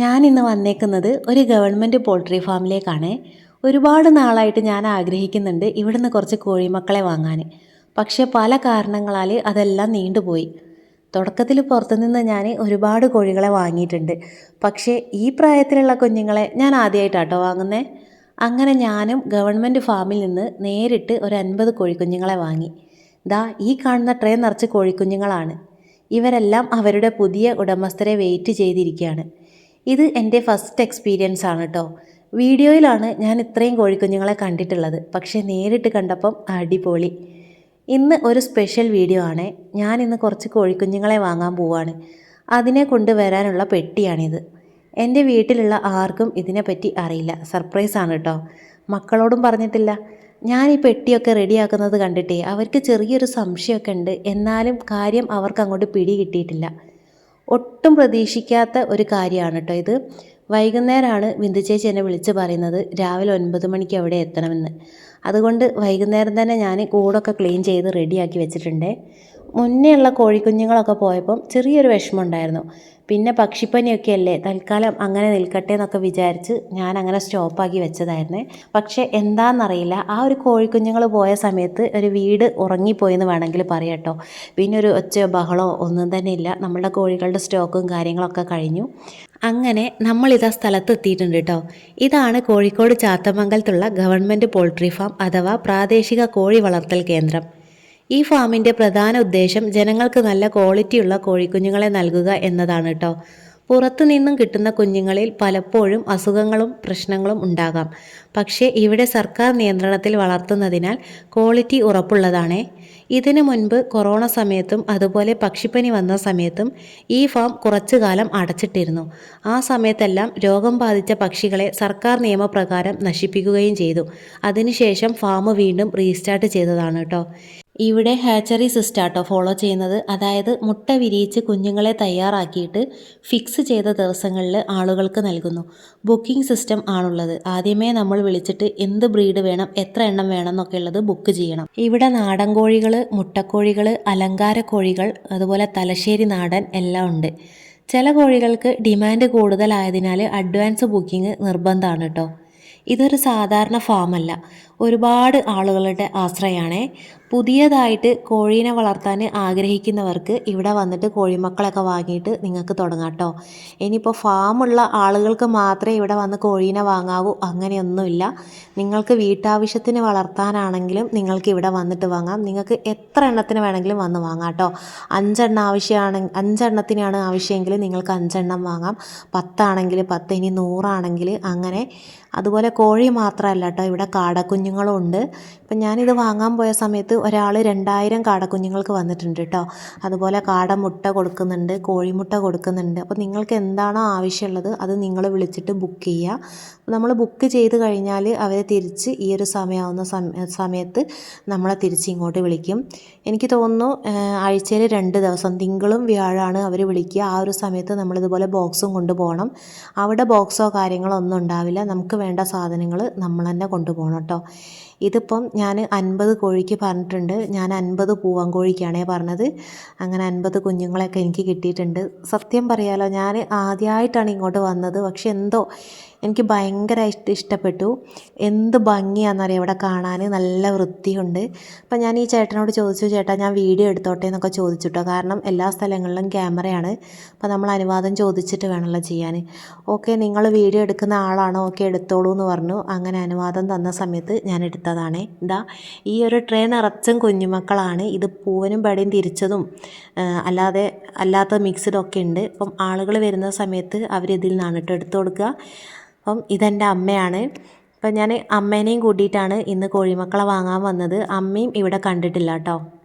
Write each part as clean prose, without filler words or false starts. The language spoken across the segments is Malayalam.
ഞാനിന്ന് വന്നേക്കുന്നത് ഒരു ഗവൺമെൻറ് പോൾട്രി ഫാമിലേക്കാണ്. ഒരുപാട് നാളായിട്ട് ഞാൻ ആഗ്രഹിക്കുന്നുണ്ട് ഇവിടുന്ന് കുറച്ച് കോഴിമക്കളെ വാങ്ങാൻ. പക്ഷേ പല കാരണങ്ങളാൽ അതെല്ലാം നീണ്ടുപോയി. തുടക്കത്തിൽ പുറത്തുനിന്ന് ഞാൻ ഒരുപാട് കോഴികളെ വാങ്ങിയിട്ടുണ്ട്. പക്ഷേ ഈ പ്രായത്തിലുള്ള കുഞ്ഞുങ്ങളെ ഞാൻ ആദ്യമായിട്ടാട്ടോ വാങ്ങുന്നത്. അങ്ങനെ ഞാനും ഗവൺമെൻറ് ഫാമിൽ നിന്ന് നേരിട്ട് ഒരു 50 കോഴിക്കുഞ്ഞുങ്ങളെ വാങ്ങി. ദാ ഈ കാണുന്ന ട്രേ നിറച്ച് കോഴിക്കുഞ്ഞുങ്ങളാണ്. ഇവരെല്ലാം അവരുടെ പുതിയ ഉടമസ്ഥരെ വെയിറ്റ് ചെയ്തിരിക്കുകയാണ്. ഇത് എൻ്റെ ഫസ്റ്റ് എക്സ്പീരിയൻസ് ആണ് കേട്ടോ. വീഡിയോയിലാണ് ഞാൻ ഇത്രയും കോഴിക്കുഞ്ഞുങ്ങളെ കണ്ടിട്ടുള്ളത്. പക്ഷേ നേരിട്ട് കണ്ടപ്പം അടിപൊളി. ഇന്ന് ഒരു സ്പെഷ്യൽ വീഡിയോ ആണ്. ഞാൻ ഇന്ന് കുറച്ച് കോഴിക്കുഞ്ഞുങ്ങളെ വാങ്ങാൻ പോവാണ്. അതിനെ കൊണ്ടുവരാനുള്ള പെട്ടിയാണിത്. എൻ്റെ വീട്ടിലുള്ള ആർക്കും ഇതിനെപ്പറ്റി അറിയില്ല. സർപ്രൈസ് ആണ് കേട്ടോ. മക്കളോടും പറഞ്ഞിട്ടില്ല. ഞാൻ ഈ പെട്ടിയൊക്കെ റെഡിയാക്കുന്നത് കണ്ടിട്ടേ അവർക്ക് ചെറിയൊരു സംശയമൊക്കെ ഉണ്ട്. എന്നാലും കാര്യം അവർക്ക് അങ്ങോട്ട് പിടി കിട്ടിയിട്ടില്ല. ഒട്ടും പ്രതീക്ഷിക്കാത്ത ഒരു കാര്യമാണ് കേട്ടോ ഇത്. വൈകുന്നേരമാണ് ബിന്ദു ചേച്ചി എന്നെ വിളിച്ച് പറയുന്നത് രാവിലെ 9 മണിക്ക് അവിടെ എത്തണമെന്ന്. അതുകൊണ്ട് വൈകുന്നേരം തന്നെ ഞാൻ കൂടൊക്കെ ക്ലീൻ ചെയ്ത് റെഡിയാക്കി വെച്ചിട്ടുണ്ട്. മുന്നേ ഉള്ള കോഴിക്കുഞ്ഞുങ്ങളൊക്കെ പോയപ്പം ചെറിയൊരു വിഷമമുണ്ടായിരുന്നു. പിന്നെ പക്ഷിപ്പനിയൊക്കെ അല്ലേ, തൽക്കാലം അങ്ങനെ നിൽക്കട്ടെ എന്നൊക്കെ വിചാരിച്ച് ഞാൻ അങ്ങനെ സ്റ്റോപ്പാക്കി വെച്ചതായിരുന്നേ. പക്ഷേ എന്താണെന്നറിയില്ല, ആ ഒരു കോഴിക്കുഞ്ഞുങ്ങൾ പോയ സമയത്ത് ഒരു വീട് ഉറങ്ങിപ്പോയെന്ന് വേണമെങ്കിൽ പറയാം കേട്ടോ. പിന്നെ ഒരു ഒച്ചയോ ബഹളോ ഒന്നും തന്നെ ഇല്ല. നമ്മളുടെ കോഴികളുടെ സ്റ്റോക്കും കാര്യങ്ങളൊക്കെ കഴിഞ്ഞു. അങ്ങനെ നമ്മളിതാ സ്ഥലത്ത് എത്തിയിട്ടുണ്ട് കേട്ടോ. ഇതാണ് കോഴിക്കോട് ചാത്തമംഗലത്തുള്ള ഗവൺമെൻറ് പോൾട്രി ഫാം അഥവാ പ്രാദേശിക കോഴി വളർത്തൽ കേന്ദ്രം. ഈ ഫാമിൻ്റെ പ്രധാന ഉദ്ദേശം ജനങ്ങൾക്ക് നല്ല ക്വാളിറ്റിയുള്ള കോഴിക്കുഞ്ഞുങ്ങളെ നൽകുക എന്നതാണ് കേട്ടോ. പുറത്തു നിന്നും കിട്ടുന്ന കുഞ്ഞുങ്ങളിൽ പലപ്പോഴും അസുഖങ്ങളും പ്രശ്നങ്ങളും ഉണ്ടാകാം. പക്ഷേ ഇവിടെ സർക്കാർ നിയന്ത്രണത്തിൽ വളർത്തുന്നതിനാൽ ക്വാളിറ്റി ഉറപ്പുള്ളതാണേ. ഇതിനു മുൻപ് കൊറോണ സമയത്തും അതുപോലെ പക്ഷിപ്പനി വന്ന സമയത്തും ഈ ഫാം കുറച്ചു കാലം അടച്ചിട്ടിരുന്നു. ആ സമയത്തെല്ലാം രോഗം ബാധിച്ച പക്ഷികളെ സർക്കാർ നിയമപ്രകാരം നശിപ്പിക്കുകയും ചെയ്തു. അതിനുശേഷം ഫാം വീണ്ടും റീസ്റ്റാർട്ട് ചെയ്തതാണ് കേട്ടോ. ഇവിടെ ഹാച്ചറി സിസ്റ്റാട്ടോ ഫോളോ ചെയ്യുന്നത്. അതായത് മുട്ട വിരിയിച്ച് കുഞ്ഞുങ്ങളെ തയ്യാറാക്കിയിട്ട് ഫിക്സ് ചെയ്ത ദിവസങ്ങളിൽ ആളുകൾക്ക് നൽകുന്നു. ബുക്കിംഗ് സിസ്റ്റം ആണുള്ളത്. ആദ്യമേ നമ്മൾ വിളിച്ചിട്ട് എന്ത് ബ്രീഡ് വേണം, എത്ര എണ്ണം വേണം എന്നൊക്കെ ഉള്ളത് ബുക്ക് ചെയ്യണം. ഇവിടെ നാടൻ കോഴികൾ, മുട്ടക്കോഴികൾ, അലങ്കാര കോഴികൾ, അതുപോലെ തലശ്ശേരി നാടൻ എല്ലാം ഉണ്ട്. ചില കോഴികൾക്ക് ഡിമാൻഡ് കൂടുതലായതിനാൽ അഡ്വാൻസ് ബുക്കിംഗ് നിർബന്ധമാണ് കേട്ടോ. ഇതൊരു സാധാരണ ഫാമല്ല, ഒരുപാട് ആളുകളുടെ ആശ്രയമാണ്. പുതിയതായിട്ട് കോഴീനെ വളർത്താൻ ആഗ്രഹിക്കുന്നവർക്ക് ഇവിടെ വന്നിട്ട് കോഴിമക്കളൊക്കെ വാങ്ങിയിട്ട് നിങ്ങൾക്ക് തുടങ്ങാം കേട്ടോ. ഇനിയിപ്പോൾ ഫാമുള്ള ആളുകൾക്ക് മാത്രമേ ഇവിടെ വന്ന് കോഴീനെ വാങ്ങാവൂ അങ്ങനെയൊന്നുമില്ല. നിങ്ങൾക്ക് വീട്ടാവശ്യത്തിന് വളർത്താനാണെങ്കിലും നിങ്ങൾക്ക് ഇവിടെ വന്നിട്ട് വാങ്ങാം. നിങ്ങൾക്ക് എത്ര എണ്ണത്തിന് വേണമെങ്കിലും വന്ന് വാങ്ങാം കേട്ടോ. 5 എണ്ണത്തിനാണ് ആവശ്യമെങ്കിൽ നിങ്ങൾക്ക് 5 എണ്ണം വാങ്ങാം. 10 ആണെങ്കിൽ 10, ഇനി 100 ആണെങ്കിൽ അങ്ങനെ. അതുപോലെ കോഴി മാത്രമല്ല കേട്ടോ, ഇവിടെ കാടക്കുഞ്ഞുങ്ങളും ഉണ്ട്. ഇപ്പം ഞാനിത് വാങ്ങാൻ പോയ സമയത്ത് ഒരാൾ 2000 കാടക്കുഞ്ഞുങ്ങൾക്ക് വന്നിട്ടുണ്ട് കേട്ടോ. അതുപോലെ കാടമുട്ട കൊടുക്കുന്നുണ്ട്, കോഴിമുട്ട കൊടുക്കുന്നുണ്ട്. അപ്പോൾ നിങ്ങൾക്ക് എന്താണോ ആവശ്യമുള്ളത് അത് നിങ്ങൾ വിളിച്ചിട്ട് ബുക്ക് ചെയ്യുക. നമ്മൾ ബുക്ക് ചെയ്ത് കഴിഞ്ഞാൽ അവർ തിരിച്ച് ഈ ഒരു സമയമാവുന്ന സമയത്ത് നമ്മളെ തിരിച്ച് ഇങ്ങോട്ട് വിളിക്കും. എനിക്ക് തോന്നുന്നു ആഴ്ചയിൽ 2 ദിവസം, തിങ്കളും വ്യാഴമാണ് അവർ വിളിക്കുക. ആ ഒരു സമയത്ത് നമ്മളിതുപോലെ ബോക്സും കൊണ്ടുപോകണം. അവിടെ ബോക്സോ കാര്യങ്ങളോ ഒന്നും ഉണ്ടാവില്ല. നമുക്ക് വേണ്ട സാധനങ്ങൾ നമ്മൾ തന്നെ കൊണ്ടുപോകണം കേട്ടോ. ഇതിപ്പം ഞാൻ 50 കോഴിക്ക് പറഞ്ഞിട്ടുണ്ട്. ഞാൻ 50 പൂവൻ കോഴിക്കാണേ പറഞ്ഞത്. അങ്ങനെ 50 കുഞ്ഞുങ്ങളെയൊക്കെ എനിക്ക് കിട്ടിയിട്ടുണ്ട്. സത്യം പറയാലോ, ഞാൻ ആദ്യമായിട്ടാണ് ഇങ്ങോട്ട് വന്നത്. പക്ഷെ എന്തോ എനിക്ക് ഭയങ്കരമായിട്ട് ഇഷ്ടപ്പെട്ടു. എന്ത് ഭംഗിയാണെന്നറിയാം ഇവിടെ കാണാൻ, നല്ല വൃത്തിയുണ്ട്. അപ്പം ഞാൻ ഈ ചേട്ടനോട് ചോദിച്ചു, ചേട്ടാ ഞാൻ വീഡിയോ എടുത്തോട്ടെ എന്നൊക്കെ ചോദിച്ചിട്ടോ. കാരണം എല്ലാ സ്ഥലങ്ങളിലും ക്യാമറയാണ്. അപ്പോൾ നമ്മൾ അനുവാദം ചോദിച്ചിട്ട് വേണമല്ലോ ചെയ്യാൻ. ഓക്കെ, നിങ്ങൾ വീഡിയോ എടുക്കുന്ന ആളാണോ, ഓക്കെ എടുത്തോളൂ എന്ന് പറഞ്ഞു. അങ്ങനെ അനുവാദം തന്ന സമയത്ത് ഞാൻ എടുത്തതാണ്. ഇതാ ഈ ഒരു ട്രേ നിറച്ചും കുഞ്ഞുമക്കളാണ്. ഇത് പൂവനും പടയും തിരിച്ചതും അല്ലാത്ത മിക്സ്ഡും ഒക്കെ ഉണ്ട്. അപ്പം ആളുകൾ വരുന്ന സമയത്ത് അവരിതിൽ നിന്നാണ് കേട്ടോ എടുത്തു കൊടുക്കുക. അപ്പം ഇതെൻ്റെ അമ്മയാണ്. അപ്പം ഞാൻ അമ്മേനെയും കൂട്ടിയിട്ടാണ് ഇന്ന് കോഴിമക്കളെ വാങ്ങാൻ വന്നത്. അമ്മയും ഇവിടെ കണ്ടിട്ടില്ല കേട്ടോ.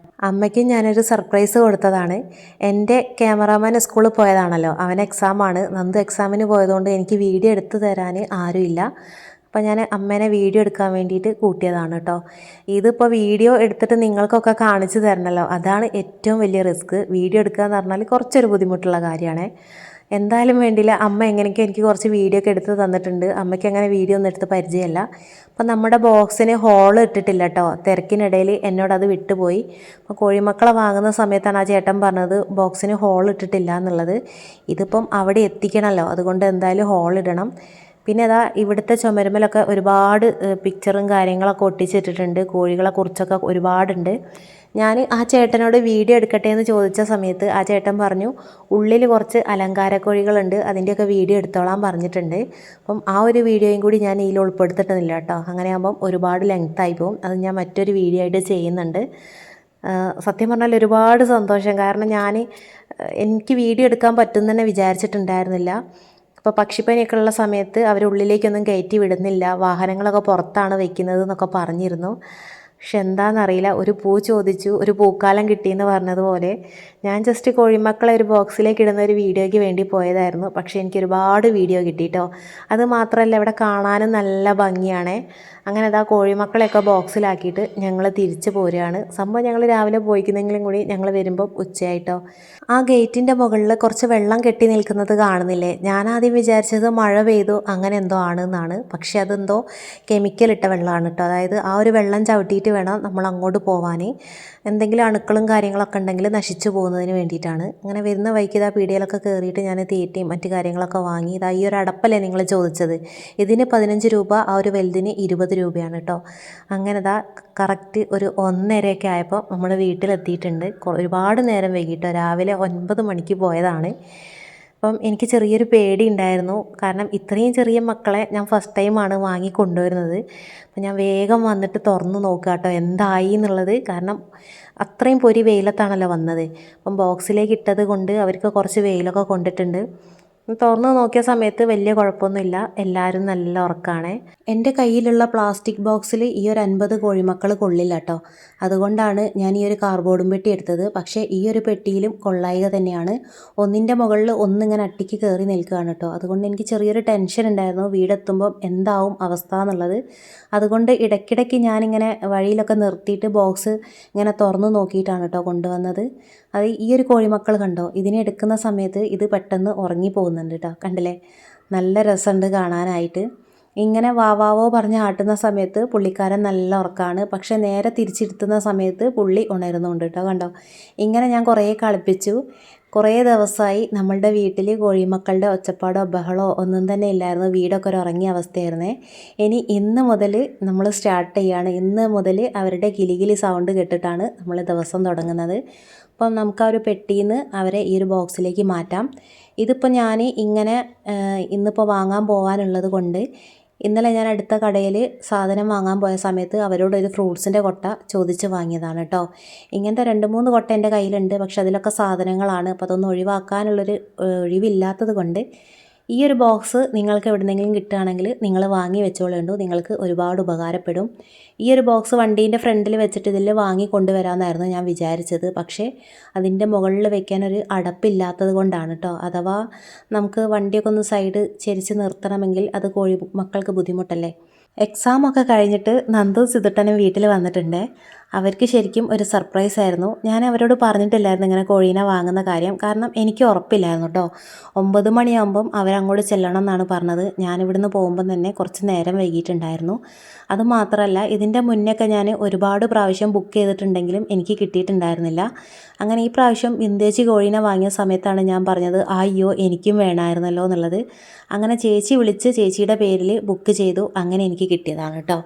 അമ്മയ്ക്ക് ഞാനൊരു സർപ്രൈസ് കൊടുത്തതാണ്. എൻ്റെ ക്യാമറാമാൻ സ്കൂളിൽ പോയതാണല്ലോ, അവൻ എക്സാമാണ്. നന്ദു എക്സാമിന് പോയതുകൊണ്ട് എനിക്ക് വീഡിയോ എടുത്തു തരാൻ ആരുമില്ല. അപ്പോൾ ഞാൻ അമ്മേനെ വീഡിയോ എടുക്കാൻ വേണ്ടിയിട്ട് കൂട്ടിയതാണ് കേട്ടോ. ഇതിപ്പോൾ വീഡിയോ എടുത്തിട്ട് നിങ്ങൾക്കൊക്കെ കാണിച്ചു തരണമല്ലോ, അതാണ് ഏറ്റവും വലിയ റിസ്ക്. വീഡിയോ എടുക്കുക എന്ന് പറഞ്ഞാൽ കുറച്ചൊരു ബുദ്ധിമുട്ടുള്ള കാര്യമാണ്. എന്തായാലും വേണ്ടിയില്ല, അമ്മ എങ്ങനെയൊക്കെ എനിക്ക് കുറച്ച് വീഡിയോ ഒക്കെ എടുത്ത് തന്നിട്ടുണ്ട്. അമ്മയ്ക്ക് അങ്ങനെ വീഡിയോ ഒന്നും എടുത്ത് പരിചയമല്ല. അപ്പം നമ്മുടെ ബോക്സിന് ഹോൾ ഇട്ടിട്ടില്ല കേട്ടോ. തിരക്കിനിടയിൽ എന്നോടത് വിട്ടുപോയി. അപ്പോൾ കോഴിമക്കളെ വാങ്ങുന്ന സമയത്താണ് ആ ചേട്ടൻ പറഞ്ഞത് ബോക്സിന് ഹോൾ ഇട്ടിട്ടില്ല എന്നുള്ളത്. ഇതിപ്പം അവിടെ എത്തിക്കണമല്ലോ, അതുകൊണ്ട് എന്തായാലും ഹോൾ ഇടണം. പിന്നെ അതാ ഇവിടുത്തെ ചുമരുമലൊക്കെ ഒരുപാട് പിക്ചറും കാര്യങ്ങളൊക്കെ ഒട്ടിച്ചിട്ടിട്ടുണ്ട്. കോഴികളെ കുറിച്ചൊക്കെ ഒരുപാടുണ്ട്. ഞാൻ ആ ചേട്ടനോട് വീഡിയോ എടുക്കട്ടെ എന്ന് ചോദിച്ച സമയത്ത് ആ ചേട്ടൻ പറഞ്ഞു ഉള്ളിൽ കുറച്ച് അലങ്കാര കോഴികളുണ്ട്, അതിൻ്റെയൊക്കെ വീഡിയോ എടുത്തോളാൻ പറഞ്ഞിട്ടുണ്ട്. അപ്പം ആ ഒരു വീഡിയോയും കൂടി ഞാൻ ഇതിൽ ഉൾപ്പെടുത്തിയിട്ടില്ല കേട്ടോ. അങ്ങനെ ആകുമ്പം ഒരുപാട് ലെങ്തായി പോകും. അത് ഞാൻ മറ്റൊരു വീഡിയോ ആയിട്ട് ചെയ്യുന്നുണ്ട്. സത്യം പറഞ്ഞാൽ ഒരുപാട് സന്തോഷം. കാരണം എനിക്ക് വീഡിയോ എടുക്കാൻ പറ്റുമെന്ന് തന്നെ വിചാരിച്ചിട്ടുണ്ടായിരുന്നില്ല. അപ്പോൾ പക്ഷിപ്പനിയൊക്കെ ഉള്ള സമയത്ത് അവർ ഉള്ളിലേക്കൊന്നും കയറ്റി വിടുന്നില്ല, വാഹനങ്ങളൊക്കെ പുറത്താണ് വെക്കുന്നത് എന്നൊക്കെ പറഞ്ഞിരുന്നു. പക്ഷെ എന്താണെന്നറിയില്ല, ഒരു പൂ ചോദിച്ചു, ഒരു പൂക്കാലം കിട്ടിയെന്ന് പറഞ്ഞതുപോലെ ഞാൻ ജസ്റ്റ് കോഴിമക്കളെ ഒരു ബോക്സിലേക്ക് ഇടുന്ന ഒരു വീഡിയോയ്ക്ക് വേണ്ടി പോയതായിരുന്നു. പക്ഷേ എനിക്ക് ഒരുപാട് വീഡിയോ കിട്ടി കേട്ടോ. അത് മാത്രമല്ല ഇവിടെ കാണാനും നല്ല ഭംഗിയാണേ. അങ്ങനെ അതാ കോഴിമക്കളെയൊക്കെ ബോക്സിലാക്കിയിട്ട് ഞങ്ങൾ തിരിച്ചു പോരുകയാണ്. സംഭവം ഞങ്ങൾ രാവിലെ പോയിക്കുന്നെങ്കിലും കൂടി ഞങ്ങൾ വരുമ്പോൾ ഉച്ചയായിട്ടോ. ആ ഗേറ്റിൻ്റെ മുകളിൽ കുറച്ച് വെള്ളം കെട്ടി നിൽക്കുന്നത് കാണുന്നില്ലേ? ഞാനാദ്യം വിചാരിച്ചത് മഴ പെയ്തു അങ്ങനെ എന്തോ ആണെന്നാണ്. പക്ഷേ അതെന്തോ കെമിക്കൽ ഇട്ട വെള്ളമാണ് കേട്ടോ. അതായത് ആ ഒരു വെള്ളം ചവിട്ടിയിട്ട് വേണം നമ്മൾ അങ്ങോട്ട് പോവാൻ. എന്തെങ്കിലും അണുക്കളും കാര്യങ്ങളൊക്കെ ഉണ്ടെങ്കിൽ നശിച്ചു പോകുന്നതിന് വേണ്ടിയിട്ടാണ്. അങ്ങനെ വരുന്ന വഴിക്ക് ഇതാ പീടികയിലൊക്കെ കയറിയിട്ട് ഞാൻ തീറ്റയും മറ്റു കാര്യങ്ങളൊക്കെ വാങ്ങി. ഇതാ ഈ ഒരു അടപ്പല്ലേ നിങ്ങൾ ചോദിച്ചത്, ഇതിന് 15 രൂപ, ആ ഒരു വലുതിന് 20 രൂപയാണ് കേട്ടോ. അങ്ങനെ ഇതാ കറക്റ്റ് ഒരു 1:30 ആയപ്പോൾ നമ്മൾ വീട്ടിലെത്തിയിട്ടുണ്ട്. ഒരുപാട് നേരം വൈകിട്ടോ, രാവിലെ 9 മണിക്ക് പോയതാണ്. അപ്പം എനിക്ക് ചെറിയൊരു പേടി ഉണ്ടായിരുന്നു. കാരണം ഇത്രയും ചെറിയ മക്കളെ ഞാൻ ഫസ്റ്റ് ടൈമാണ് വാങ്ങി കൊണ്ടുവരുന്നത്. അപ്പം ഞാൻ വേഗം വന്നിട്ട് തുറന്ന് നോക്കുക കേട്ടോ എന്തായി എന്നുള്ളത്. കാരണം അത്രയും പൊരി വെയിലത്താണല്ലോ വന്നത്. അപ്പം ബോക്സിലേക്ക് ഇട്ടത് കൊണ്ട് അവർക്ക് കുറച്ച് വെയിലൊക്കെ കൊണ്ടിട്ടുണ്ട്. തുറന്ന് നോക്കിയ സമയത്ത് വലിയ കുഴപ്പമൊന്നുമില്ല, എല്ലാവരും നല്ല ഉറക്കമാണ്. എൻ്റെ കയ്യിലുള്ള പ്ലാസ്റ്റിക് ബോക്സിൽ ഈ ഒരു 50 കോഴിമക്കൾ കൊള്ളില്ല കേട്ടോ. അതുകൊണ്ടാണ് ഞാൻ ഈ ഒരു കാർഡ്ബോർഡും പെട്ടി എടുത്തത്. പക്ഷേ ഈ ഒരു പെട്ടിയിലും കൊള്ളായിക തന്നെയാണ്. ഒന്നിൻ്റെ മുകളിൽ ഒന്നിങ്ങനെ അട്ടിക്ക് കയറി നിൽക്കുകയാണ് കേട്ടോ. അതുകൊണ്ട് എനിക്ക് ചെറിയൊരു ടെൻഷൻ ഉണ്ടായിരുന്നു വീടെത്തുമ്പം എന്താവും അവസ്ഥ എന്നുള്ളത്. അതുകൊണ്ട് ഇടയ്ക്കിടയ്ക്ക് ഞാനിങ്ങനെ വഴിയിലൊക്കെ നിർത്തിയിട്ട് ബോക്സ് ഇങ്ങനെ തുറന്ന് നോക്കിയിട്ടാണ് കേട്ടോ കൊണ്ടുവന്നത്. അത് ഈ ഒരു കോഴിമക്കൾ കണ്ടോ, ഇതിനെ എടുക്കുന്ന സമയത്ത് ഇത് പെട്ടെന്ന് ഉറങ്ങി പോകുന്നുണ്ട് കേട്ടോ. കണ്ടില്ലേ, നല്ല രസമുണ്ട് കാണാനായിട്ട്. ഇങ്ങനെ വാവാവോ പറഞ്ഞ് ആട്ടുന്ന സമയത്ത് പുള്ളിക്കാരൻ നല്ല ഉറക്കമാണ്. പക്ഷെ നേരെ തിരിച്ചിരുത്തുന്ന സമയത്ത് പുള്ളി ഉണരുന്നുണ്ട് കേട്ടോ. കണ്ടോ, ഇങ്ങനെ ഞാൻ കുറേ കളിപ്പിച്ചു. കുറേ ദിവസമായി നമ്മളുടെ വീട്ടിൽ കോഴിമക്കളുടെ ഒച്ചപ്പാടോ ബഹളോ ഒന്നും തന്നെ ഇല്ലായിരുന്നു. വീടൊക്കെ ഒരു ഉറങ്ങിയ അവസ്ഥയായിരുന്നേ. ഇനി ഇന്ന് മുതൽ നമ്മൾ സ്റ്റാർട്ട് ചെയ്യുകയാണ്. ഇന്ന് മുതൽ അവരുടെ കിലികിലി സൗണ്ട് കേട്ടിട്ടാണ് നമ്മൾ ദിവസം തുടങ്ങുന്നത്. അപ്പം നമുക്ക് ആ ഒരു പെട്ടിയിൽ നിന്ന് അവരെ ഈ ഒരു ബോക്സിലേക്ക് മാറ്റാം. ഇതിപ്പോൾ ഞാൻ ഇങ്ങനെ ഇന്നിപ്പോൾ വാങ്ങാൻ പോകാനുള്ളത് കൊണ്ട് ഇന്നലെ ഞാൻ അടുത്ത കടയിൽ സാധനം വാങ്ങാൻ പോയ സമയത്ത് അവരോട് ഒരു ഫ്രൂട്ട്സിൻ്റെ കൊട്ട ചോദിച്ച് വാങ്ങിയതാണ് കേട്ടോ. ഇങ്ങനത്തെ 2-3 കൊട്ട എൻ്റെ കയ്യിലുണ്ട്. പക്ഷെ അതിലൊക്കെ സാധനങ്ങളാണ്. അപ്പോൾ അതൊന്നും ഒഴിവാക്കാനുള്ളൊരു ഒഴിവില്ലാത്തത് കൊണ്ട് ഈ ഒരു ബോക്സ് നിങ്ങൾക്ക് എവിടെന്നെങ്കിലും കിട്ടുകയാണെങ്കിൽ നിങ്ങൾ വാങ്ങി വെച്ചോളൂ. നിങ്ങൾക്ക് ഒരുപാട് ഉപകാരപ്പെടും. ഈ ഒരു ബോക്സ് വണ്ടീൻ്റെ ഫ്രണ്ടിൽ വെച്ചിട്ട് ഇതിൽ വാങ്ങി കൊണ്ടുവരാമെന്നായിരുന്നു ഞാൻ വിചാരിച്ചത്. പക്ഷേ അതിൻ്റെ മുകളിൽ വെക്കാനൊരു അടപ്പില്ലാത്തത് കൊണ്ടാണ് കേട്ടോ. അഥവാ നമുക്ക് വണ്ടിയൊക്കെ ഒന്ന് സൈഡ് ചെരിച്ച് നിർത്തണമെങ്കിൽ അത് മക്കൾക്ക് ബുദ്ധിമുട്ടല്ലേ. എക്സാമൊക്കെ കഴിഞ്ഞിട്ട് നന്ദു സിതുട്ടനും വീട്ടിൽ വന്നിട്ടുണ്ട്. അവർക്ക് ശരിക്കും ഒരു സർപ്രൈസ് ആയിരുന്നു. ഞാൻ അവരോട് പറഞ്ഞിട്ടില്ലായിരുന്നു ഇങ്ങനെ കോഴീനെ വാങ്ങുന്ന കാര്യം. കാരണം എനിക്ക് ഉറപ്പില്ലായിരുന്നു കേട്ടോ. 9 മണിയാകുമ്പം അവരങ്ങോട്ട് ചെല്ലണം എന്നാണ് പറഞ്ഞത്. ഞാനിവിടുന്ന് പോകുമ്പം തന്നെ കുറച്ച് നേരം വൈകിയിട്ടുണ്ടായിരുന്നു. അതുമാത്രമല്ല ഇതിൻ്റെ മുന്നൊക്കെ ഞാൻ ഒരുപാട് പ്രാവശ്യം ബുക്ക് ചെയ്തിട്ടുണ്ടെങ്കിലും എനിക്ക് കിട്ടിയിട്ടുണ്ടായിരുന്നില്ല. അങ്ങനെ ഈ പ്രാവശ്യം വിന്തേജ് കോഴീനെ വാങ്ങിയ സമയത്താണ് ഞാൻ പറഞ്ഞത് അയ്യോ എനിക്കും വേണമായിരുന്നല്ലോ എന്നുള്ളത്. അങ്ങനെ ചേച്ചി വിളിച്ച് ചേച്ചിയുടെ പേരിൽ ബുക്ക് ചെയ്തു. അങ്ങനെ എനിക്ക് കിട്ടിയതാണ് കേട്ടോ.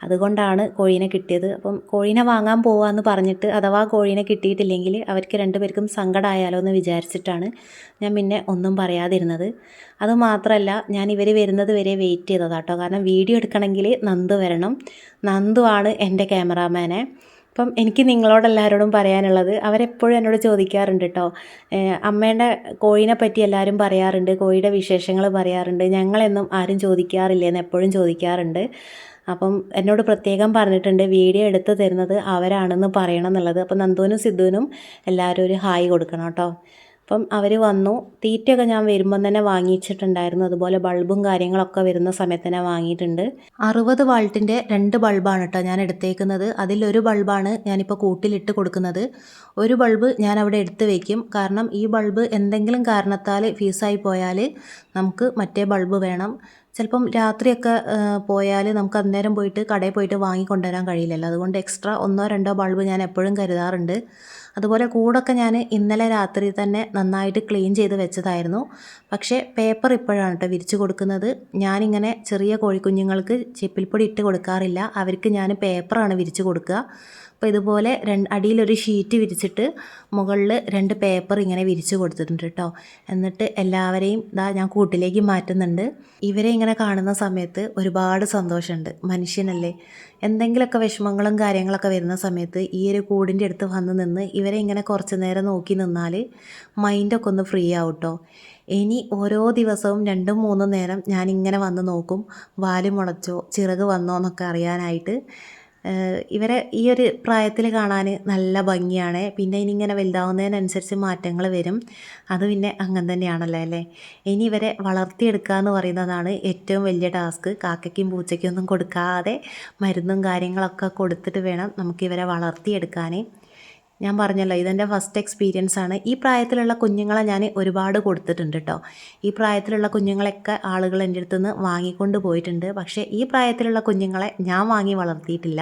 അതുകൊണ്ടാണ് കോഴീനെ കിട്ടിയത്. അപ്പം കോഴീനെ വാങ്ങാൻ പോവാമെന്ന് പറഞ്ഞിട്ട് അഥവാ കോഴീനെ കിട്ടിയിട്ടില്ലെങ്കിൽ അവർക്ക് രണ്ടുപേർക്കും സങ്കടമായാലോ എന്ന് വിചാരിച്ചിട്ടാണ് ഞാൻ പിന്നെ ഒന്നും പറയാതിരുന്നത്. അതുമാത്രമല്ല ഞാൻ ഇവർ വരുന്നത് വരെ വെയിറ്റ് ചെയ്തതാണ് കേട്ടോ. കാരണം വീഡിയോ എടുക്കണമെങ്കിൽ നന്ദു വരണം. നന്ദു ആണ് എൻ്റെ ക്യാമറാമാനെ. അപ്പം എനിക്ക് നിങ്ങളോടെല്ലാവരോടും പറയാനുള്ളത്, അവരെപ്പോഴും എന്നോട് ചോദിക്കാറുണ്ട് കേട്ടോ, അമ്മേൻ്റെ കോഴീനെ പറ്റി എല്ലാവരും പറയാറുണ്ട്, കോഴിയുടെ വിശേഷങ്ങൾ പറയാറുണ്ട്, ഞങ്ങളെന്നും ആരും ചോദിക്കാറില്ലെന്ന് എപ്പോഴും ചോദിക്കാറുണ്ട്. അപ്പം എന്നോട് പ്രത്യേകം പറഞ്ഞിട്ടുണ്ട് വീഡിയോ എടുത്ത് തരുന്നത് അവരാണെന്ന് പറയണം എന്നുള്ളത്. അപ്പം നന്ദുവിനും സിദ്ധുവിനും എല്ലാവരും ഒരു ഹായ് കൊടുക്കണം കേട്ടോ. അപ്പം അവർ വന്നു. തീറ്റയൊക്കെ ഞാൻ വരുമ്പം തന്നെ വാങ്ങിച്ചിട്ടുണ്ടായിരുന്നു. അതുപോലെ ബൾബും കാര്യങ്ങളൊക്കെ വരുന്ന സമയത്ത് തന്നെ വാങ്ങിയിട്ടുണ്ട്. 60 വാൾട്ടിൻ്റെ 2 ബൾബാണ് കേട്ടോ ഞാൻ എടുത്തേക്കുന്നത്. അതിലൊരു ബൾബാണ് ഞാനിപ്പോൾ കൂട്ടിലിട്ട് കൊടുക്കുന്നത്. ഒരു ബൾബ് ഞാൻ അവിടെ എടുത്ത് വയ്ക്കും. കാരണം ഈ ബൾബ് എന്തെങ്കിലും കാരണത്താൽ ഫീസായി പോയാൽ നമുക്ക് മറ്റേ ബൾബ് വേണം. ചിലപ്പം രാത്രിയൊക്കെ പോയാൽ നമുക്ക് അന്നേരം പോയിട്ട് കടയിൽ പോയിട്ട് വാങ്ങിക്കൊണ്ടുവരാൻ കഴിയില്ലല്ലോ. അതുകൊണ്ട് എക്സ്ട്രാ 1-2 ബൾബ് ഞാൻ എപ്പോഴും കരുതാറുണ്ട്. അതുപോലെ കൂടൊക്കെ ഞാൻ ഇന്നലെ രാത്രി തന്നെ നന്നായിട്ട് ക്ലീൻ ചെയ്ത് വെച്ചതായിരുന്നു. പക്ഷേ പേപ്പർ ഇപ്പോഴാണ് കേട്ടോ വിരിച്ച് കൊടുക്കുന്നത്. ഞാനിങ്ങനെ ചെറിയ കോഴിക്കുഞ്ഞുങ്ങൾക്ക് ചിപ്പിൽപ്പൊടി ഇട്ട് കൊടുക്കാറില്ല. അവർക്ക് ഞാൻ പേപ്പറാണ് വിരിച്ച് കൊടുക്കുക. അപ്പോൾ ഇതുപോലെ അടിയിലൊരു ഷീറ്റ് വിരിച്ചിട്ട് മുകളിൽ 2 പേപ്പർ ഇങ്ങനെ വിരിച്ച് കൊടുത്തിട്ടുണ്ട് കേട്ടോ. എന്നിട്ട് എല്ലാവരെയും ഞാൻ കൂട്ടിലേക്ക് മാറ്റുന്നുണ്ട്. ഇവരെ ഇങ്ങനെ കാണുന്ന സമയത്ത് ഒരുപാട് സന്തോഷമുണ്ട്. മനുഷ്യനല്ലേ, എന്തെങ്കിലുമൊക്കെ വിഷമങ്ങളും കാര്യങ്ങളൊക്കെ വരുന്ന സമയത്ത് ഈ ഒരു കൂടിൻ്റെ അടുത്ത് വന്ന് നിന്ന് ഇവരെ ഇങ്ങനെ കുറച്ച് നേരം നോക്കി നിന്നാൽ മൈൻഡൊക്കെ ഒന്ന് ഫ്രീ ആവും കേട്ടോ. ഇനി ഓരോ ദിവസവും 2-3 നേരം ഞാനിങ്ങനെ വന്ന് നോക്കും, വാല് മുളച്ചോ ചിറക് വന്നോ എന്നൊക്കെ അറിയാനായിട്ട്. ഇവരെ ഈ ഒരു പ്രായത്തിൽ കാണാൻ നല്ല ഭംഗിയാണ്. പിന്നെ ഇനിയിങ്ങനെ വലുതാവുന്നതിനനുസരിച്ച് മാറ്റങ്ങൾ വരും. അത് പിന്നെ അങ്ങനെ തന്നെയാണല്ലോ അല്ലേ. ഇനി ഇവരെ വളർത്തിയെടുക്കുക എന്ന് പറയുന്നതാണ് ഏറ്റവും വലിയ ടാസ്ക്. കാക്കയ്ക്കും പൂച്ചയ്ക്കും ഒന്നും കൊടുക്കാതെ മരുന്നും കാര്യങ്ങളൊക്കെ കൊടുത്തിട്ട് വേണം നമുക്കിവരെ വളർത്തിയെടുക്കാൻ. ഞാൻ പറഞ്ഞല്ലോ, ഇതെൻ്റെ ഫസ്റ്റ് എക്സ്പീരിയൻസ് ആണ്. ഈ പ്രായത്തിലുള്ള കുഞ്ഞുങ്ങളെ ഞാൻ ഒരുപാട് കൊടുത്തിട്ടുണ്ട് കേട്ടോ. ഈ പ്രായത്തിലുള്ള കുഞ്ഞുങ്ങളെയൊക്കെ ആളുകൾ എൻ്റെ അടുത്ത് നിന്ന് വാങ്ങിക്കൊണ്ട് പോയിട്ടുണ്ട്. പക്ഷേ ഈ പ്രായത്തിലുള്ള കുഞ്ഞുങ്ങളെ ഞാൻ വാങ്ങി വളർത്തിയിട്ടില്ല.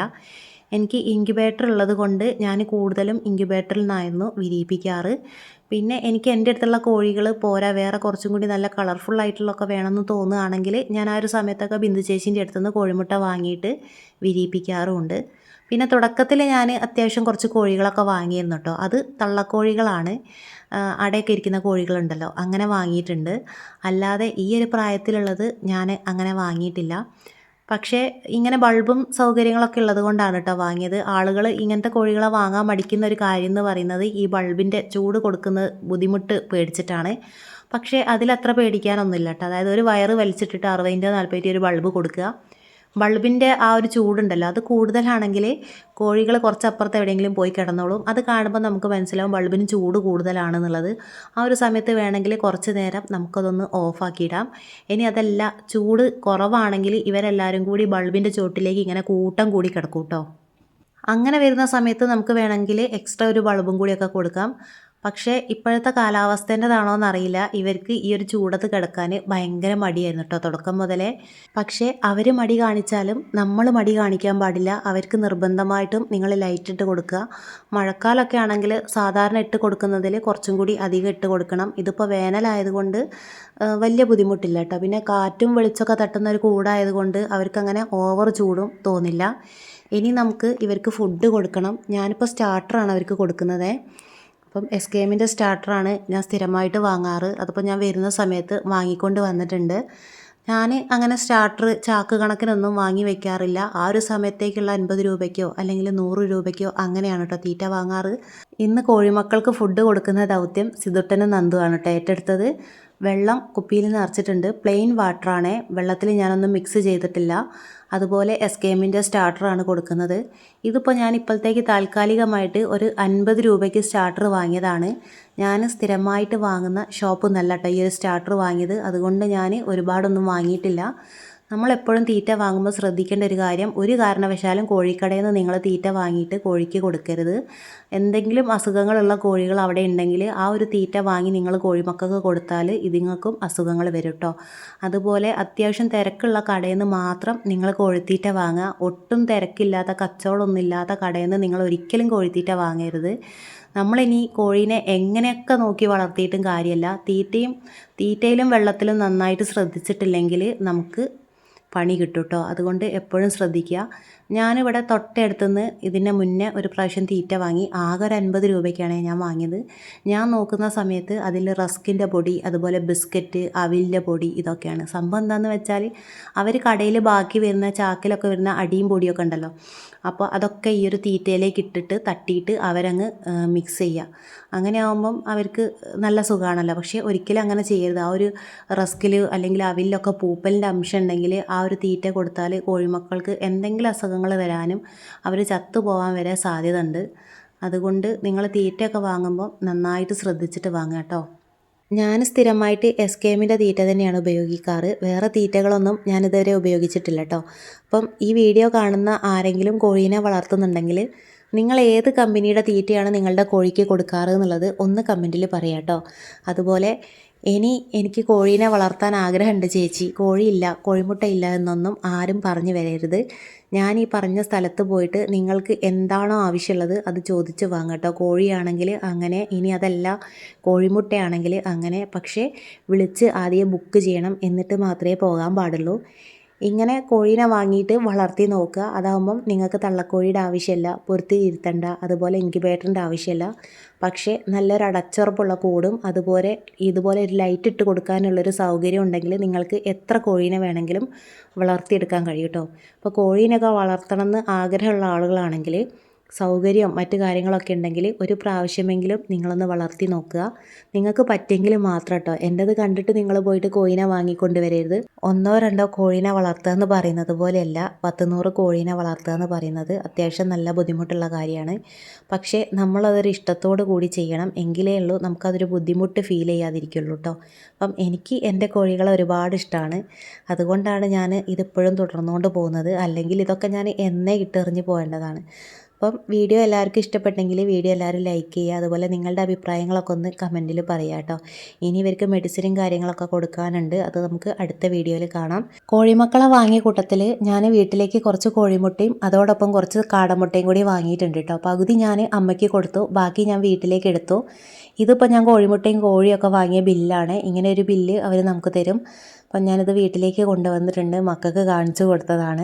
എനിക്ക് ഇൻക്യുബേറ്റർ ഉള്ളത് കൊണ്ട് ഞാൻ കൂടുതലും ഇൻക്യുബേറ്ററിൽ നിന്നായിരുന്നു വിരിയിപ്പിക്കാറ്. പിന്നെ എനിക്ക് എൻ്റെ അടുത്തുള്ള കോഴികൾ പോരാ, വേറെ കുറച്ചും കൂടി നല്ല കളർഫുൾ ആയിട്ടുള്ളതൊക്കെ വേണമെന്ന് തോന്നുകയാണെങ്കിൽ ഞാൻ ആ ഒരു സമയത്തൊക്കെ ബിന്ദു ചേച്ചീൻ്റെ അടുത്തുനിന്ന് കോഴിമുട്ട വാങ്ങിയിട്ട് വിരിയിപ്പിക്കാറുമുണ്ട്. പിന്നെ തുടക്കത്തിൽ ഞാൻ അത്യാവശ്യം കുറച്ച് കോഴികളൊക്കെ വാങ്ങിയിരുന്നു കേട്ടോ. അത് തള്ളക്കോഴികളാണ്, അടയൊക്കെ ഇരിക്കുന്ന കോഴികളുണ്ടല്ലോ, അങ്ങനെ വാങ്ങിയിട്ടുണ്ട്. അല്ലാതെ ഈ ഒരു പ്രായത്തിലുള്ളത് ഞാൻ അങ്ങനെ വാങ്ങിയിട്ടില്ല. പക്ഷേ ഇങ്ങനെ ബൾബും സൗകര്യങ്ങളൊക്കെ ഉള്ളത് കൊണ്ടാണ് കേട്ടോ വാങ്ങിയത്. ആളുകൾ ഇങ്ങനത്തെ കോഴികളെ വാങ്ങാൻ മടിക്കുന്ന ഒരു കാര്യം എന്ന് പറയുന്നത് ഈ ബൾബിൻ്റെ ചൂട് കൊടുക്കുന്ന ബുദ്ധിമുട്ട് പേടിച്ചിട്ടാണ്. പക്ഷേ അതിലത്ര പേടിക്കാനൊന്നുമില്ല കേട്ടോ. അതായത് ഒരു വയറ് വലിച്ചിട്ടിട്ട് 60-40 ഒരു ബൾബ് കൊടുക്കുക. ബൾബിൻ്റെ ആ ഒരു ചൂടുണ്ടല്ലോ, അത് കൂടുതലാണെങ്കിൽ കോഴികൾ കുറച്ചപ്പുറത്ത് എവിടെയെങ്കിലും പോയി കിടന്നോളും. അത് കാണുമ്പോൾ നമുക്ക് മനസ്സിലാവും ബൾബിന് ചൂട് കൂടുതലാണെന്നുള്ളത്. ആ ഒരു സമയത്ത് വേണമെങ്കിൽ കുറച്ച് നേരം നമുക്കതൊന്ന് ഓഫാക്കിയിടാം. ഇനി അതല്ല, ചൂട് കുറവാണെങ്കിൽ ഇവരെല്ലാവരും കൂടി ബൾബിൻ്റെ ചോട്ടിലേക്ക് ഇങ്ങനെ കൂട്ടം കൂടി കിടക്കും കേട്ടോ. അങ്ങനെ വരുന്ന സമയത്ത് നമുക്ക് വേണമെങ്കിൽ എക്സ്ട്രാ ഒരു ബൾബും കൂടിയൊക്കെ കൊടുക്കാം. പക്ഷേ ഇപ്പോഴത്തെ കാലാവസ്ഥേൻ്റെതാണോ എന്നറിയില്ല, ഇവർക്ക് ഈ ഒരു ചൂടത്ത് കിടക്കാൻ ഭയങ്കര മടിയായിരുന്നു കേട്ടോ തുടക്കം മുതലേ. പക്ഷേ അവർ മടി കാണിച്ചാലും നമ്മൾ മടി കാണിക്കാൻ പാടില്ല. അവർക്ക് നിർബന്ധമായിട്ടും നിങ്ങൾ ലൈറ്റ് ഇട്ട് കൊടുക്കുക. മഴക്കാലമൊക്കെ ആണെങ്കിൽ സാധാരണ ഇട്ട് കൊടുക്കുന്നതിൽ കുറച്ചും കൂടി അധികം ഇട്ട് കൊടുക്കണം. ഇതിപ്പോൾ വേനലായതുകൊണ്ട് വലിയ ബുദ്ധിമുട്ടില്ല കേട്ടോ. പിന്നെ കാറ്റും വെളിച്ചമൊക്കെ തട്ടുന്ന ഒരു കൂടായതുകൊണ്ട് അവർക്കങ്ങനെ ഓവർ ചൂടും തോന്നില്ല. ഇനി നമുക്ക് ഇവർക്ക് ഫുഡ് കൊടുക്കണം. ഞാനിപ്പോൾ സ്റ്റാർട്ടറാണ് അവർക്ക് കൊടുക്കുന്നത്. അപ്പം SKMൻ്റെ സ്റ്റാർട്ടറാണ് ഞാൻ സ്ഥിരമായിട്ട് വാങ്ങാറ്. അതിപ്പോൾ ഞാൻ വരുന്ന സമയത്ത് വാങ്ങിക്കൊണ്ട് വന്നിട്ടുണ്ട്. ഞാൻ അങ്ങനെ സ്റ്റാർട്ടർ ചാക്ക് കണക്കിനൊന്നും വാങ്ങി വയ്ക്കാറില്ല. ആ ഒരു സമയത്തേക്കുള്ള 50 രൂപയ്ക്കോ അല്ലെങ്കിൽ 100 രൂപയ്ക്കോ അങ്ങനെയാണ് കേട്ടോ തീറ്റ വാങ്ങാറ്. ഇന്ന് കോഴിമക്കൾക്ക് ഫുഡ് കൊടുക്കുന്ന ദൗത്യം സിതുട്ടനും നന്ദുവാണ് കേട്ടോ ഏറ്റെടുത്തത്. വെള്ളം കുപ്പിയിൽ നിറച്ചിട്ടുണ്ട്. പ്ലെയിൻ വാട്ടറാണ്, വെള്ളത്തിൽ ഞാനൊന്നും മിക്സ് ചെയ്തിട്ടില്ല. അതുപോലെ SKMൻ്റെ സ്റ്റാർട്ടറാണ് കൊടുക്കുന്നത്. ഇതിപ്പോൾ ഞാൻ ഇപ്പോഴത്തേക്ക് താൽക്കാലികമായിട്ട് ഒരു 50 രൂപയ്ക്ക് സ്റ്റാർട്ടർ വാങ്ങിയതാണ്. ഞാൻ സ്ഥിരമായിട്ട് വാങ്ങുന്ന ഷോപ്പിൽ നിന്നല്ല കേട്ടോ ഈ ഒരു സ്റ്റാർട്ടർ വാങ്ങിയത്. അതുകൊണ്ട് ഞാൻ ഒരുപാടൊന്നും വാങ്ങിയിട്ടില്ല. നമ്മളെപ്പോഴും തീറ്റ വാങ്ങുമ്പോൾ ശ്രദ്ധിക്കേണ്ട ഒരു കാര്യം, ഒരു കാരണവശാലും കോഴിക്കടയിൽ നിന്ന് നിങ്ങൾ തീറ്റ വാങ്ങിയിട്ട് കോഴിക്ക് കൊടുക്കരുത്. എന്തെങ്കിലും അസുഖങ്ങളുള്ള കോഴികൾ അവിടെ ഉണ്ടെങ്കിൽ ആ ഒരു തീറ്റ വാങ്ങി നിങ്ങൾ കോഴിമക്കൾക്ക് കൊടുത്താൽ ഇതിങ്ങൾക്കും അസുഖങ്ങൾ വരും കേട്ടോ. അതുപോലെ അത്യാവശ്യം തിരക്കുള്ള കടയിൽ നിന്ന് മാത്രം നിങ്ങൾ കോഴിത്തീറ്റ വാങ്ങുക. ഒട്ടും തിരക്കില്ലാത്ത കച്ചവടമൊന്നുമില്ലാത്ത കടയിൽ നിന്ന് നിങ്ങൾ ഒരിക്കലും കോഴിത്തീറ്റ വാങ്ങരുത്. നമ്മളിനി കോഴീനെ എങ്ങനെയൊക്കെ നോക്കി വളർത്തിയിട്ടും കാര്യമല്ല, തീറ്റയിലും വെള്ളത്തിലും നന്നായിട്ട് ശ്രദ്ധിച്ചിട്ടില്ലെങ്കിൽ നമുക്ക് പണി കിട്ടും കേട്ടോ. അതുകൊണ്ട് എപ്പോഴും ശ്രദ്ധിക്കുക. ഞാനിവിടെ തൊട്ടടുത്തുനിന്ന് ഇതിന് മുന്നേ ഒരു പ്രാവശ്യം തീറ്റ വാങ്ങി. ആകെ ഒരു 50 രൂപയ്ക്കാണ് ഞാൻ വാങ്ങിയത്. ഞാൻ നോക്കുന്ന സമയത്ത് അതിൽ റസ്കിൻ്റെ പൊടി, അതുപോലെ ബിസ്ക്കറ്റ്, അവിലിൻ്റെ പൊടി, ഇതൊക്കെയാണ് സംഭവം. എന്താണെന്ന് വെച്ചാൽ അവർ കടയിൽ ബാക്കി വരുന്ന ചാക്കിലൊക്കെ വരുന്ന അടിയും പൊടിയൊക്കെ ഉണ്ടല്ലോ, അപ്പോൾ അതൊക്കെ ഈ ഒരു തീറ്റയിലേക്ക് ഇട്ടിട്ട് തട്ടിയിട്ട് അവരങ്ങ് മിക്സ് ചെയ്യുക. അങ്ങനെ ആകുമ്പം അവർക്ക് നല്ല സുഖമാണല്ലോ. പക്ഷേ ഒരിക്കലും അങ്ങനെ ചെയ്യരുത്. ആ ഒരു റസ്കിൽ അല്ലെങ്കിൽ അവിലൊക്കെ പൂപ്പലിൻ്റെ അംശം ഉണ്ടെങ്കിൽ ആ ഒരു തീറ്റ കൊടുത്താൽ കോഴിമക്കൾക്ക് എന്തെങ്കിലും അസുഖങ്ങൾ വരാനും അവർ ചത്തുപോകാൻ വരെ സാധ്യത ഉണ്ട്. അതുകൊണ്ട് നിങ്ങൾ തീറ്റയൊക്കെ വാങ്ങുമ്പോൾ നന്നായിട്ട് ശ്രദ്ധിച്ചിട്ട് വാങ്ങുക കേട്ടോ. ഞാൻ സ്ഥിരമായിട്ട് എസ് കെ എമ്മിൻ്റെ തീറ്റ തന്നെയാണ് ഉപയോഗിക്കാറ്. വേറെ തീറ്റകളൊന്നും ഞാനിതുവരെ ഉപയോഗിച്ചിട്ടില്ല കേട്ടോ. അപ്പം ഈ വീഡിയോ കാണുന്ന ആരെങ്കിലും കോഴീനെ വളർത്തുന്നുണ്ടെങ്കിൽ നിങ്ങൾ ഏത് കമ്പനിയുടെ തീറ്റയാണ് നിങ്ങളുടെ കോഴിക്ക് കൊടുക്കാറ് എന്നുള്ളത് ഒന്ന് കമൻറ്റിൽ പറയാം കേട്ടോ. അതുപോലെ എനിക്ക് കോഴീനെ വളർത്താൻ ആഗ്രഹമുണ്ട് ചേച്ചി, കോഴിയില്ല, കോഴിമുട്ടയില്ല എന്നൊന്നും ആരും പറഞ്ഞു വരരുത്. ഞാൻ ഈ പറഞ്ഞ സ്ഥലത്ത് പോയിട്ട് നിങ്ങൾക്ക് എന്താണോ ആവശ്യമുള്ളത് അത് ചോദിച്ച് വാങ്ങാം കേട്ടോ. കോഴിയാണെങ്കിൽ അങ്ങനെ, ഇനി അതല്ല കോഴിമുട്ടയാണെങ്കിൽ അങ്ങനെ. പക്ഷേ വിളിച്ച് ആദ്യം ബുക്ക് ചെയ്യണം, എന്നിട്ട് മാത്രമേ പോകാൻ പാടുള്ളൂ. ഇങ്ങനെ കോഴീനെ വാങ്ങിയിട്ട് വളർത്തി നോക്കുക. അതാകുമ്പം നിങ്ങൾക്ക് തള്ളക്കോഴിയുടെ ആവശ്യമില്ല, പൊരുത്തി ഇരുത്തണ്ട, അതുപോലെ ഇൻക്യുബേറ്ററിൻ്റെ ആവശ്യമില്ല. പക്ഷേ നല്ലൊരു അടച്ചുറപ്പുള്ള കൂടും ഇതുപോലെ ഒരു ലൈറ്റ് ഇട്ട് കൊടുക്കാനുള്ളൊരു സൗകര്യം ഉണ്ടെങ്കിൽ നിങ്ങൾക്ക് എത്ര കോഴീനെ വേണമെങ്കിലും വളർത്തിയെടുക്കാൻ കഴിയും കേട്ടോ. അപ്പോൾ കോഴീനൊക്കെ വളർത്തണമെന്ന് ആഗ്രഹമുള്ള ആളുകളാണെങ്കിൽ സൗകര്യം മറ്റു കാര്യങ്ങളൊക്കെ ഉണ്ടെങ്കിൽ ഒരു പ്രാവശ്യമെങ്കിലും നിങ്ങളൊന്ന് വളർത്തി നോക്കുക. നിങ്ങൾക്ക് പറ്റുമെങ്കിൽ മാത്രം കേട്ടോ. എൻ്റെത് കണ്ടിട്ട് നിങ്ങൾ പോയിട്ട് കോഴീനെ വാങ്ങിക്കൊണ്ട് വരരുത്. 1-2 കോഴീനെ വളർത്തുക എന്ന് പറയുന്നത് പോലെയല്ല 10-100 കോഴീനെ വളർത്തുക എന്ന് പറയുന്നത്. അത്യാവശ്യം നല്ല ബുദ്ധിമുട്ടുള്ള കാര്യമാണ്. പക്ഷേ നമ്മളതൊരു ഇഷ്ടത്തോടു കൂടി ചെയ്യണം, എങ്കിലേ ഉള്ളൂ നമുക്കതൊരു ബുദ്ധിമുട്ട് ഫീൽ ചെയ്യാതിരിക്കുള്ളൂ കേട്ടോ. അപ്പം എനിക്ക് എൻ്റെ കോഴികളെ ഒരുപാട് ഇഷ്ടമാണ്. അതുകൊണ്ടാണ് ഞാൻ ഇതിപ്പോഴും തുടർന്നുകൊണ്ട് പോകുന്നത്. അല്ലെങ്കിൽ ഇതൊക്കെ ഞാൻ എന്നേ ഇട്ടെറിഞ്ഞ് പോകേണ്ടതാണ്. അപ്പം വീഡിയോ എല്ലാവർക്കും ഇഷ്ടപ്പെട്ടെങ്കിൽ വീഡിയോ എല്ലാവരും ലൈക്ക് ചെയ്യുക. അതുപോലെ നിങ്ങളുടെ അഭിപ്രായങ്ങളൊക്കെ ഒന്ന് കമൻറ്റിൽ പറയുക കേട്ടോ. ഇനി ഇവർക്ക് മെഡിസിനും കാര്യങ്ങളൊക്കെ കൊടുക്കാനുണ്ട്. അത് നമുക്ക് അടുത്ത വീഡിയോയിൽ കാണാം. കോഴിമക്കളെ വാങ്ങിയ കൂട്ടത്തിൽ ഞാൻ വീട്ടിലേക്ക് കുറച്ച് കോഴിമുട്ടയും അതോടൊപ്പം കുറച്ച് കാടമുട്ടയും കൂടി വാങ്ങിയിട്ടുണ്ട് കേട്ടോ. പകുതി ഞാൻ അമ്മയ്ക്ക് കൊടുത്തു, ബാക്കി ഞാൻ വീട്ടിലേക്ക് എടുത്തു. ഇതിപ്പോൾ ഞാൻ കോഴിമുട്ടയും കോഴിയൊക്കെ വാങ്ങിയ ബില്ലാണ്. ഇങ്ങനെ ഒരു ബില്ല് അവർ നമുക്ക് തരും. അപ്പം ഞാനിത് വീട്ടിലേക്ക് കൊണ്ടുവന്നിട്ടുണ്ട്, മക്കൾക്ക് കാണിച്ചു കൊടുത്തതാണ്.